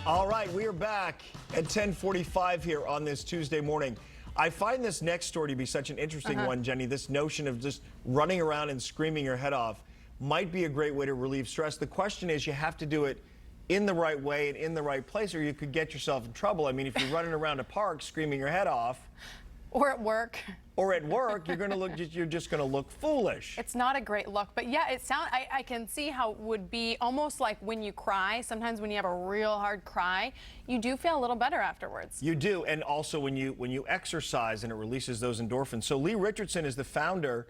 All right, we are back at 10:45 here on this Tuesday morning. I find this next story to be such an interesting one, Jenny. This notion of just running around and screaming your head off might be a great way to relieve stress. The question is, you have to do it in the right way and in the right place, or you could get yourself in trouble. I mean, if you're running around a park screaming your head off, or at work. Or at work, you're just going to look foolish. It's not a great look, but yeah, I can see how it would be almost like when you cry. Sometimes when you have a real hard cry, you do feel a little better afterwards. You do, and also when you exercise and it releases those endorphins. So Lee Richardson is the founder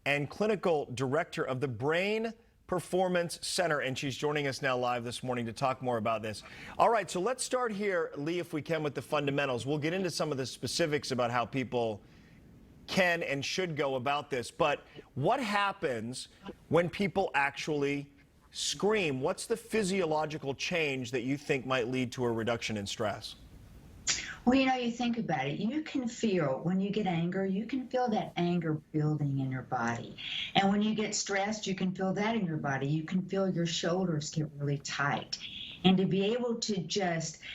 and clinical director of the Brain Performance Center, and she's joining us now live this morning to talk more about this. All right, so let's start here, Lee, if we can, with the fundamentals. We'll get into some of the specifics about how people can and should go about this, but what happens when people actually scream? What's the physiological change that you think might lead to a reduction in stress? Well, you think about it. You can feel, when you get anger, you can feel that anger building in your body. And when you get stressed, you can feel that in your body. You can feel your shoulders get really tight. And to be able to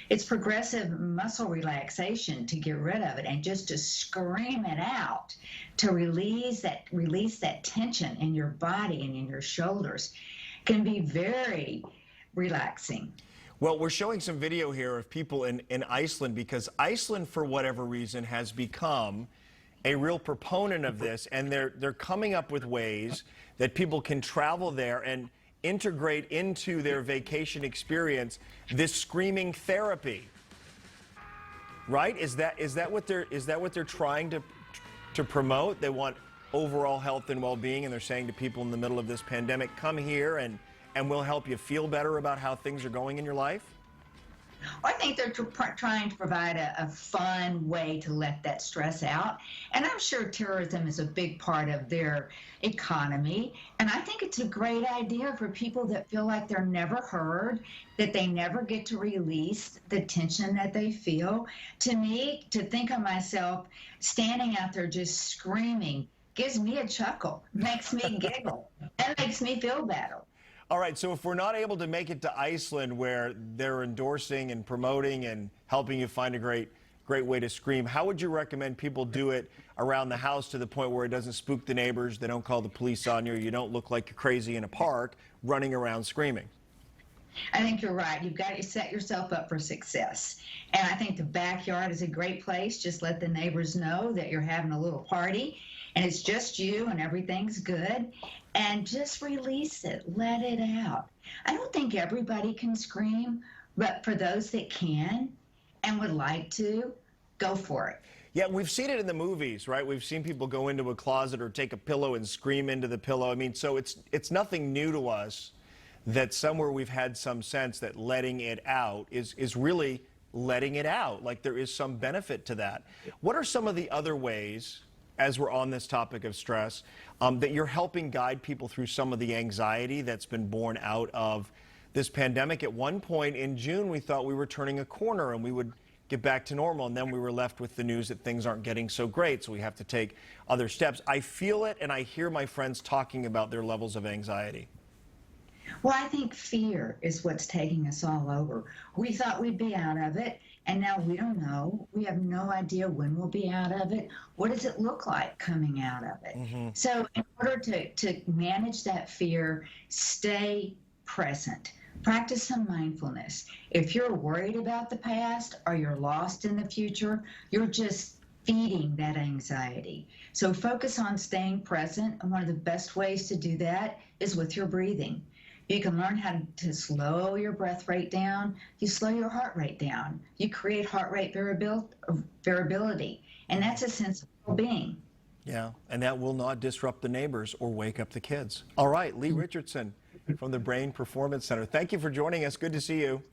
it's progressive muscle relaxation to get rid of it and just to scream it out, to release that tension in your body and in your shoulders can be very relaxing. Well, we're showing some video here of people in Iceland, because Iceland, for whatever reason, has become a real proponent of this, and they're coming up with ways that people can travel there and integrate into their vacation experience this screaming therapy. Right? Is that what they're trying to promote? They want overall health and well-being, and they're saying to people in the middle of this pandemic, come here and we'll help you feel better about how things are going in your life? I think they're trying to provide a fun way to let that stress out. And I'm sure tourism is a big part of their economy. And I think it's a great idea for people that feel like they're never heard, that they never get to release the tension that they feel. To me, to think of myself standing out there just screaming gives me a chuckle, makes me giggle, and makes me feel better. All right, so if we're not able to make it to Iceland, where they're endorsing and promoting and helping you find a great way to scream, how would you recommend people do it around the house to the point where it doesn't spook the neighbors, they don't call the police on you, you don't look like you're crazy in a park running around screaming? I think you're right. You've got to set yourself up for success. And I think the backyard is a great place. Just let the neighbors know that you're having a little party and it's just you and everything's good. And just release it. Let it out. I don't think everybody can scream, but for those that can and would like to, go for it. Yeah, we've seen it in the movies, right? We've seen people go into a closet or take a pillow and scream into the pillow. I mean, so it's nothing new to us that somewhere we've had some sense that letting it out is really letting it out. Like, there is some benefit to that. What are some of the other ways, as we're on this topic of stress, that you're helping guide people through some of the anxiety that's been born out of this pandemic? At one point in June, we thought we were turning a corner and we would get back to normal, and then we were left with the news that things aren't getting so great, so we have to take other steps. I feel it, and I hear my friends talking about their levels of anxiety. Well, I think fear is what's taking us all over. We thought we'd be out of it, and now we don't know. We have no idea when we'll be out of it. What does it look like coming out of it? So in order to manage that fear, stay present. Practice some mindfulness. If you're worried about the past or you're lost in the future, you're just feeding that anxiety. So focus on staying present, and one of the best ways to do that is with your breathing. You can learn how to slow your breath rate down. You slow your heart rate down. You create heart rate variability, and that's a sense of well-being. Yeah, and that will not disrupt the neighbors or wake up the kids. All right, Lee Richardson from the Brain Performance Center. Thank you for joining us. Good to see you.